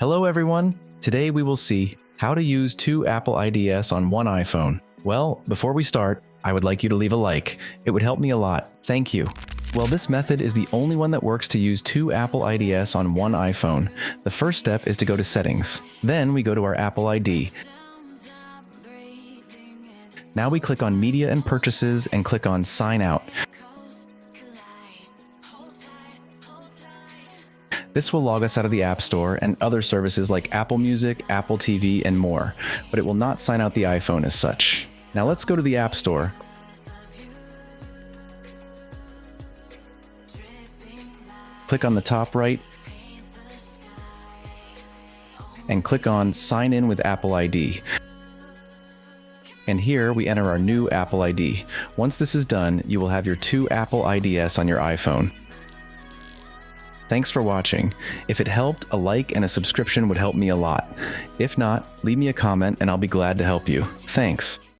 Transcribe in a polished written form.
Hello everyone! Today we will see how to use two Apple IDs on one iPhone. Well, before we start, I would like you to leave a like. It would help me a lot. Thank you. Well, this method is the only one that works to use two Apple IDs on one iPhone. The first step is to go to Settings. Then we go to our Apple ID. Now we click on Media and Purchases and click on Sign Out. This will log us out of the App Store and other services like Apple Music, Apple TV, and more, but it will not sign out the iPhone as such. Now let's go to the App Store. Click on the top right and click on Sign In with Apple ID. And here we enter our new Apple ID. Once this is done, you will have your two Apple IDs on your iPhone. Thanks for watching. If it helped, a like and a subscription would help me a lot. If not, leave me a comment and I'll be glad to help you. Thanks.